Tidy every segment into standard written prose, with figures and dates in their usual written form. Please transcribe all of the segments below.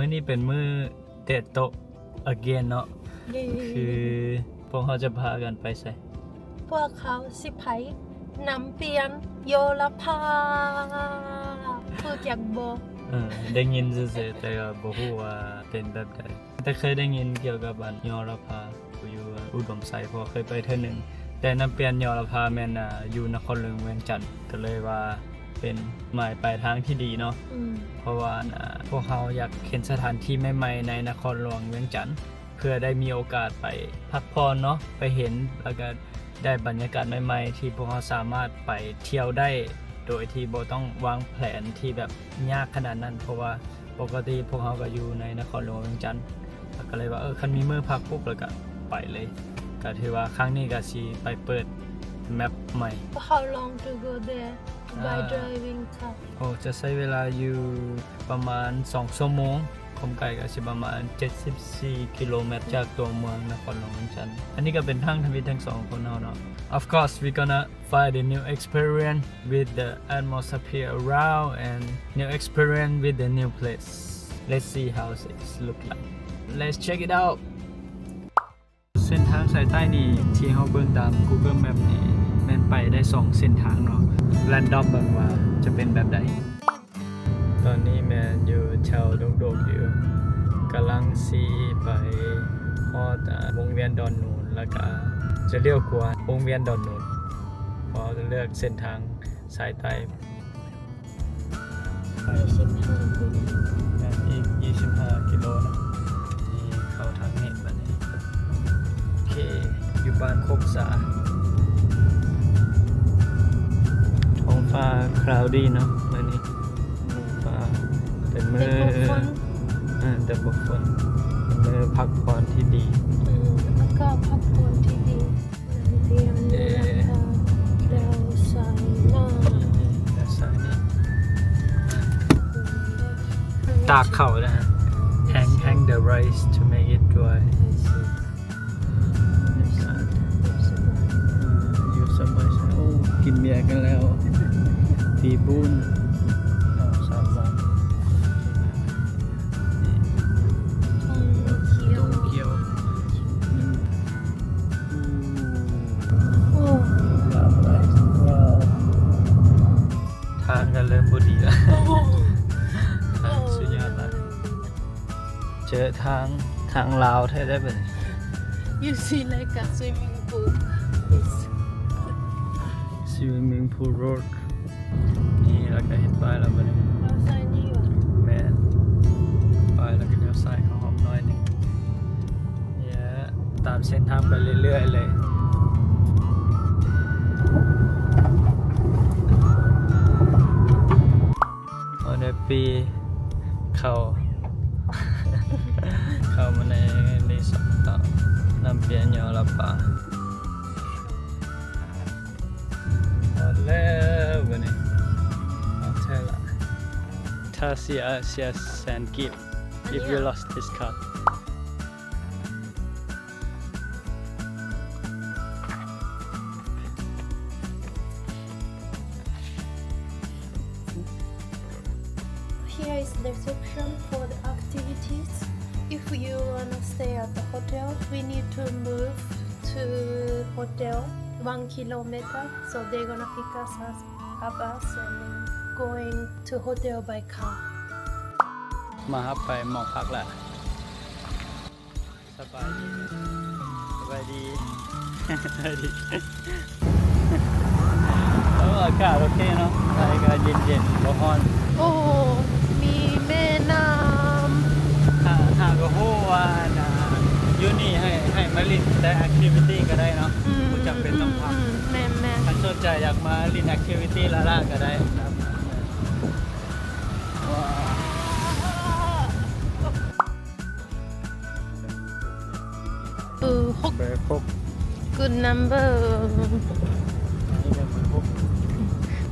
มื้อนี้เป็นมื้อเตะโตะ again เนาะคือพวกเขาจะพากันไปไสพวกเขาสิไปน้ำเปียนโยลภาพูดอย่างบ่ได้ยินซื่อๆแต่ก็บ่ฮู้ว่าเป็นแบบใดแต่เคยได้ยินเกี่ยวกับอันยอลภาอยู่อุดมไสเพราะเคยไปเทื่อนึงแต่น้ำเปียนยอลภาแม่นอยู่นครหลวงเวียงจันทน์ก็เลยว่าเป็นหมายปลายทางที่ดีเนาะเพราะว่าพวกเขาอยากเห็นสถานที่ใหม่ๆในนครหลวงเวียงจันทน์เพื่อได้มีโอกาสไปพักผ่อนเนาะไปเห็นแล้วก็ได้บรรยากาศใหม่ๆที่พวกเขาสามารถไปเที่ยวได้โดยที่บ่ต้องวางแผนที่แบบยากขนาดนั้นเพราะว่าปกติพวกเขาก็อยู่ในนครหลวงเวียงจันทน์ก็เลยว่าคันมีมื้อพักปุ๊บแล้วก็ไปเลยก็ถือว่าครั้งนี้ก็สิไปเปิดแมปใหม่ How long to go there by driving car จะใช้เวลาอยู่ประมาณ2ชั่วโมงคมไกลก็สิประมาณ74กิโลเมตรจากตัวเมืองนครหลวงเวียงจันทน์อันนี้ก็เป็นทางทวิตทั้ง2คนเนาะ Of course we gonna find a new experience with the atmosphere around and new experience with the new place let's see how it look like let's check it out เส้นทางสายใต้นี่ที่เฮาเบิ่งตาม Google Map นี่แม่นไปได้2เส้นทางเนาะ random เบิ่งว่าจะเป็นแบบใดตอนนี้แม่นอยู่แถวดงๆอยู่กำลังสิไปฮอดวงเวียนดอนนูนแล้วก็จะเลี้ยวขวาวงเวียนดอนนูนพอจะเลือกเส้นทางสายใต้อีก25กิโลนะที่เข้าทางนี้บัดนี้โอเคอยู่บ้านโคกษาท้องฟ้าคลาวดี้เนาะมื้อนี้ฟ้าเป็นมื้อแต่บ่ฝนมื้อพักผ่อนที่ดีแล้วก็พักผ่อนที่ดีเรียนดาวสายตากเข่านะฮะ hang the rice to make it dry อยู่สบายๆกินเบียร์กันแล้วตีบุญ3 วันเขียวทางกันเริ่มบ่ดีแล้วสุดยอดเลยเจอทางลาวแท้ได้บ่ You see like a swimming pool Swimming pool road นี่แล้วก็เห็นป้ายแล้วบ่นี่เราใส่นี่ว่ะแม่นป้ายแล้วก็เลี้ยวซ้ายเข้าหอมน้อยนึงตามเส้นทางไปเรื่อยๆเลยในปีเข้ามาในรีสอร์ทน้ำเปียนยอลภาแล้ววันนี้ใช่ละถ้าเสียแสนกิบ if you lost this card Here is the section for the activities. If you want to stay at the hotel, we need to move to hotel 1 kilometer. So they're gonna pick us up and then going to hotel by car. มาครับไปหมองพักแหละสบายดีอากาศโอเคเนาะอากาศเย็นๆบ่ร้อนโอ้มีแม่น้ำหากก็ฮู้ว่าอยู่นี่ให้มาลินได้ activity ก็ได้เนาะบ่จำเป็นต้องพักแม่ๆถ้าสนใจอยากมาลิน activity ล่าๆก็ได้ครับเบอร์6 Good number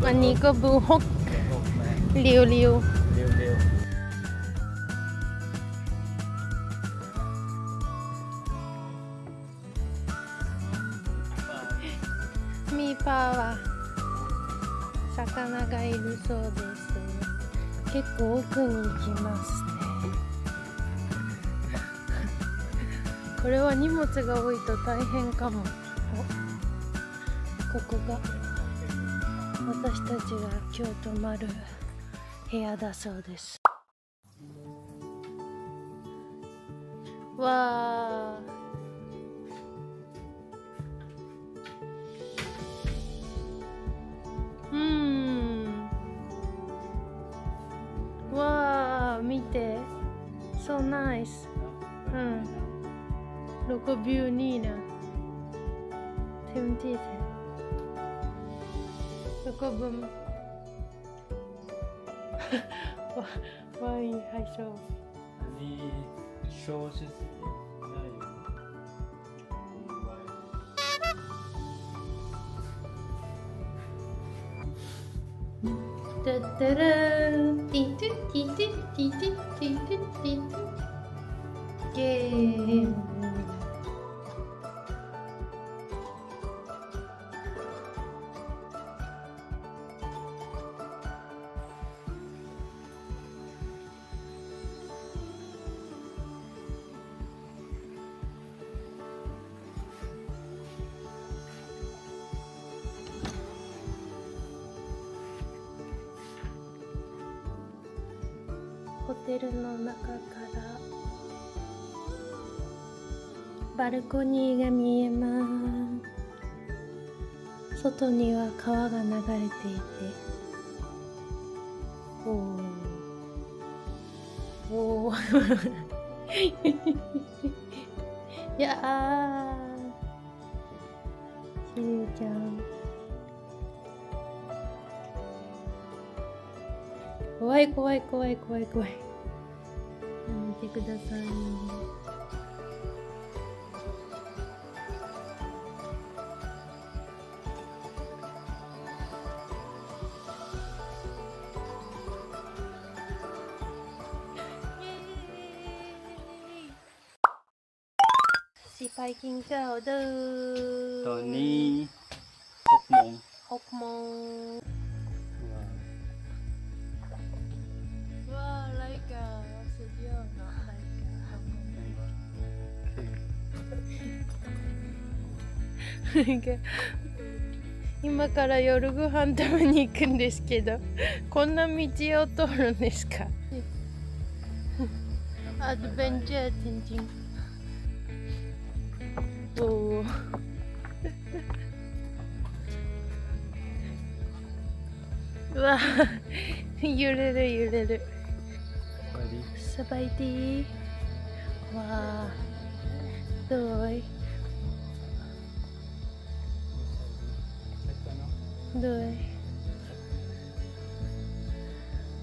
วันนี้ก็เบอร์6เร็วมีปลาว่ะ魚がいるそうです結構奥に行きますねこれは荷物が多いと大変かも。ここが私たちが今日泊まる部屋だそうです。わー。わー、見て。So nice. ロゴビューニーナ。テムティーテ。ロゴブン。ワイン配送。อันนี้โชว์ซิได้อยู่タッタラーンティトゥティトゥティトゥティトゥティトゥゲームホテルの中からバルコニーが見えます。外には川が流れていて、おーいやー、しゅうちゃん怖い怖い怖い怖い怖い。見てください。สิไปกินข้าวเด้อ ตอนนี้6 โมง 6 โมงว้าวรายการสุดยอดเนาะรายการ今から夜ご飯食べに行くんですけど、こんな道を通るんですか？アドベンチャーจริงๆโอ้うわ揺れる揺れる。สบายดีว้าโดยโดย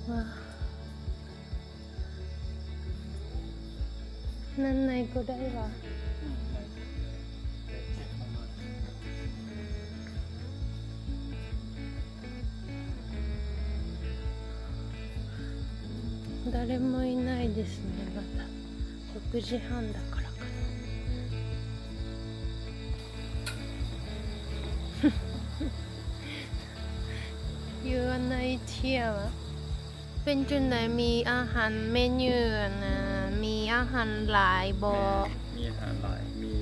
ว้านั่นไหนก็ได้วะ誰もいないですね。まだ6時半だからかな。อยู่ในเที่ยวเป็นจุดไหนมีอาหารเมนูนะมีอาหารหลายบ่ มีอาหารหลายมี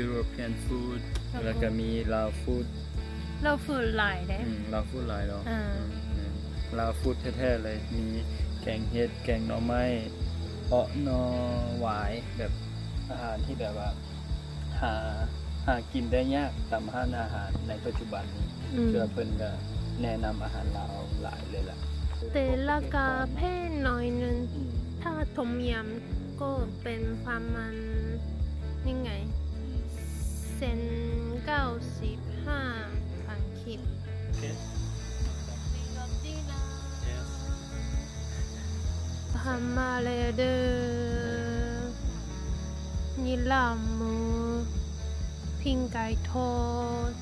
European food แล้วก็มีลาวฟู้ด เราฝืนหลายได้ ลาวฟู้ดหลายเนาะลาวฟู้ดแท้ๆเลยมีแกงเห็ดแกงหน่อไม้เปาะหน่อหวายแบบอาหารที่แบบว่าหากินได้ยากตามร้านอาหารในปัจจุบันนี้เพื่อเพิ่นก็แนะนำอาหารลาวหลายเลยล่ะแต่ราคาแพงหน่อยนึงถ้าต้มยำก็เป็นประมาณยังไง195,000 คิดทำมาเลยเด้อนี่ลาบหมูพิงไก่ทอด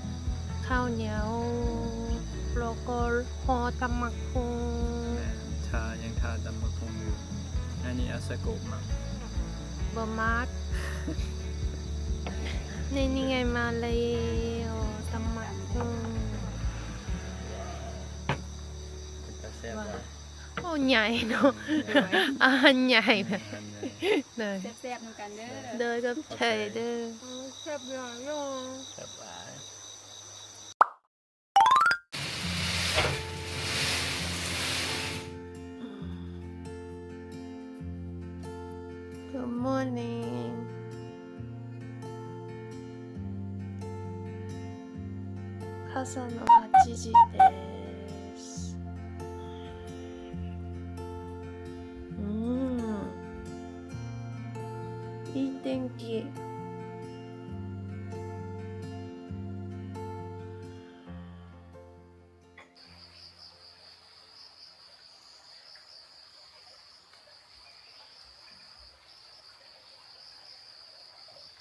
ข้าวเหนียวแล้วก็ห่อตำบักหุ่งชายังทาตำบักหุ่งอยู่อันนี้อาซาโกะมั้งบ่มักนี่ไงมาแล้วตำบักหุ่งก็แซ่บ โอ้ใหญ่เนาะอาหารใหญ่แบบเด้อ แซ่บๆนำกันเด้อ เด้อกับไทยเด้อแซ่บหลายเนาะ แซ่บหลาย Good morning 朝の8時ですいい天気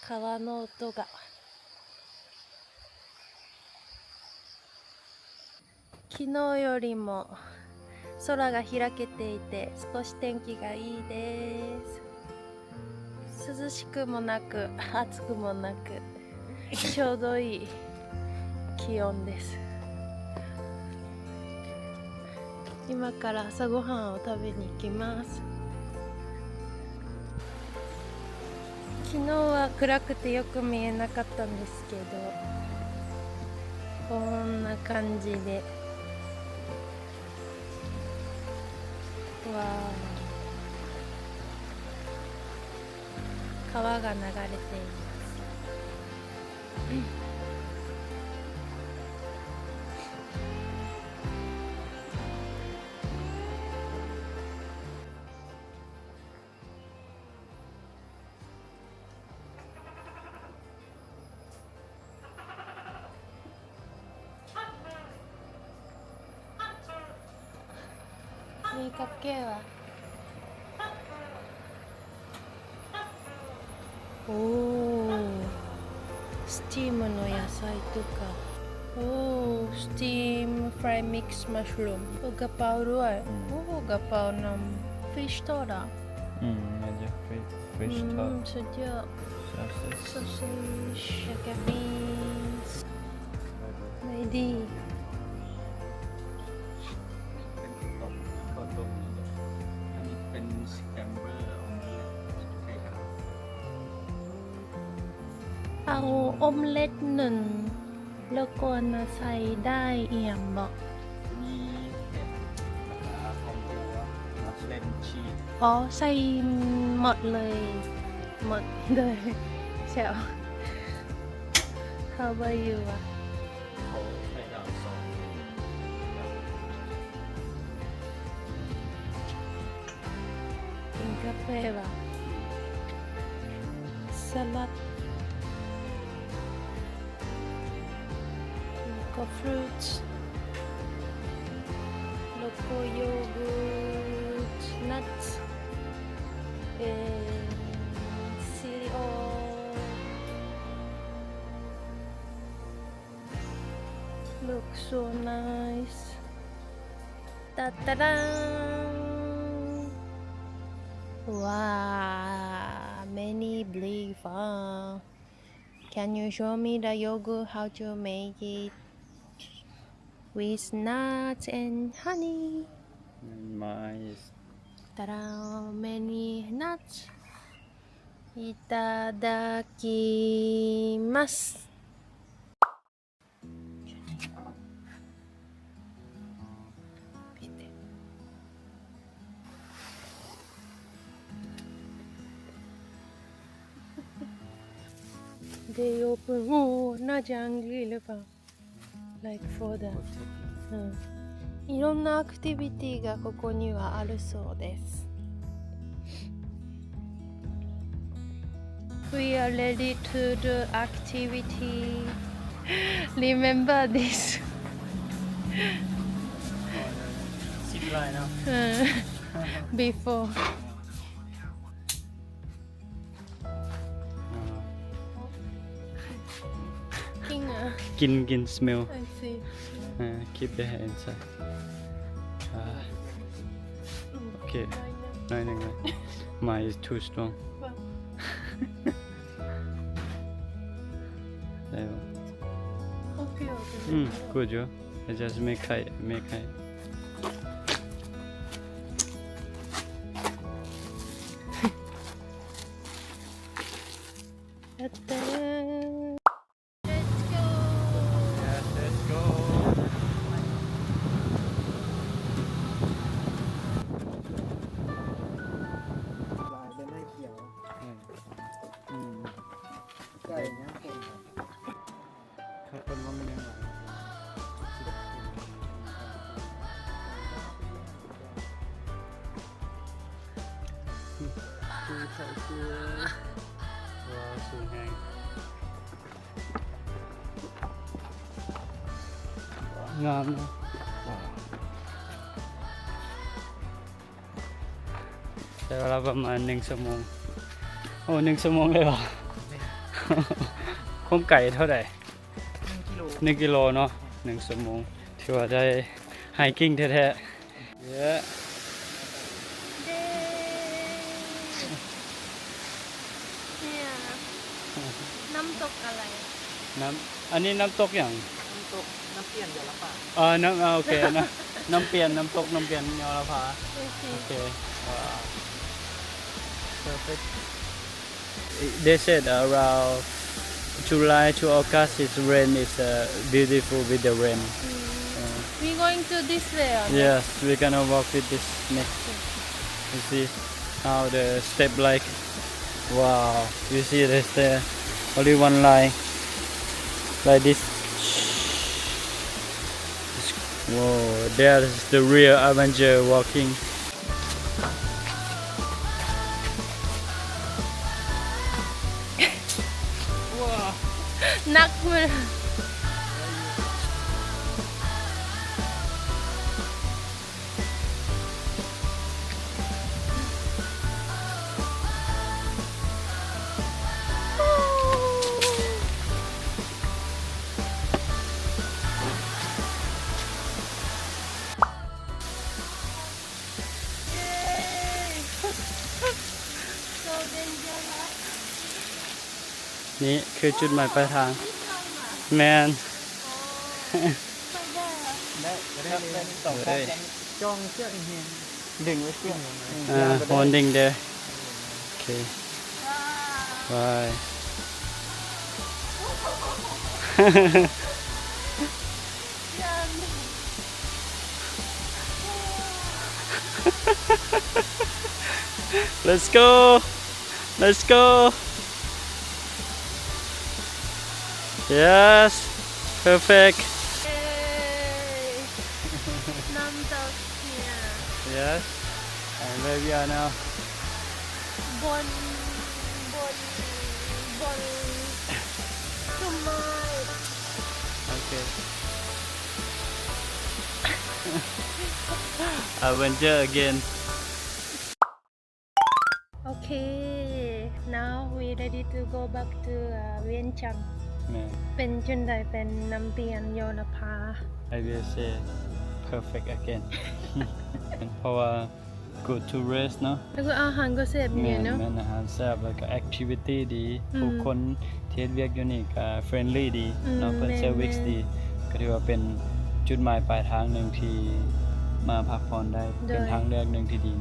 川の音が昨日よりも空が開けていて少し天気がいいです涼しくもなく暑くもなくちょうどいい気温です今から朝ごはんを食べに行きます昨日は暗くてよく見えなかったんですけどこんな感じでわー川が流れています、見かけはおースティームの野菜とかおースティームフライミックスマッシュルームโอ้กะเพราด้วยโอ้กะเพรานำฟิชทอดอ่ะน่าจะฟิชทอด สุดยอด sausage แล้วก็ beans ไม่ดี อันนี้เป็นสแคมเบอร์ออมเล็ตไข่ขาว เอาอมเล็ตหนึ่งแล้วก็นะใส่ได้เอี่ยมบอก มีเห็ดคอมบัวมัสเลนชีส อ๋อใส่หมดเลยหมดเลยแซวHow about you อ่ะ เขาให้ดาวสอง กินกาแฟป่ะสลัดแล้วก็ฟรุตส์แล้วก็โยเกิร์ตนัทซีรีออลLooks so nice. Ta-da-da! Wow, many flavor. Can you show me the yogurt how to make it with nuts and honey? My Ta-da! Many nuts. Itadakimasu.They openなジャングルパン like for the いろんなアクティビティがここにはあるそうです We are ready to do activity Remember this ซิปไลน์เนาะ Beforeกิน smell I see keep the hand inside okay น้อยหนึ่งเลย mine is too strong ได้ปะ Okay good อยู่ I just make ไข่ ว้าวสูงแฮงงามนะใช้เวลาประมาณ1 ชั่วโมงโอ้1 ชั่วโมงเลยเหรอ ความไกลเท่าไหร่1 กิโลเนาะ1 ชั่วโมงถือว่าได้ไฮกิ้งแท้ๆเยอะ เนี่ยน้ำตกอะไร อันนี้น้ำตกอย่าง น้ำเปลี่ยนเดี๋ยวละป่ะ โอเคนะ น้ำเปลี่ยนน้ำตกน้ำเปลี่ยนยอละพา โอเค โอเค perfect they said around July to August is rain is beautiful with the rain we going to this way yes we're gonna walk with this next you see how the step like wow you see there's there only one line like this whoa there's the real Avenger walking นักมือ so dangerous นี่คือจุดหมายปลายทางแมน ได้เป็นสองคนจ้องเชือกเฮียดึงไว้เชือก holding there okay bye let's go yes perfect น้ำตกเนี่ย yes and where we are now บนต้นไม้ okay adventure again Okay now we ready to go back to เวียงจันทร์ man เป็นจุดใดเป็นน้ำเปลี่ยนโยนภา I will say perfect again เพราะว่า good to rest เนาะ แล้วก็อาหารก็เสร็จเนี่ยเนาะ แม่นอาหารแซ่บแล้วก็ activity ดีผู้คนที่เฮ็ดเวียกอยู่นี่ก็ friendly ดีเนาะเพิ่น service ดีก็ถือว่าเป็นจุดหมายปลายทางหนึงที่มาพักผ่อนได้เป็นทางเลือกหนึงที่ดี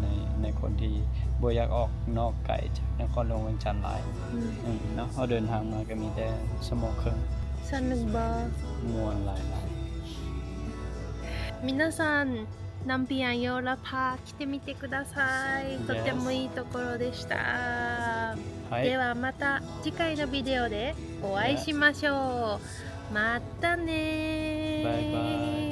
ในคนที่บ่อยากออกนอกไกลจากนครหลวงเวียงจันทน์หลายเนาะเฮาเดินทางมาก็มีแต่ชั่วโมงครึ่ง สนุกบ่ ม่วนหลาย 皆さんナンピアンヨーロッパ来てみてください。とてもいいところでした。はいではまた次回のビデオでお会いしましょう。またね。バイバイ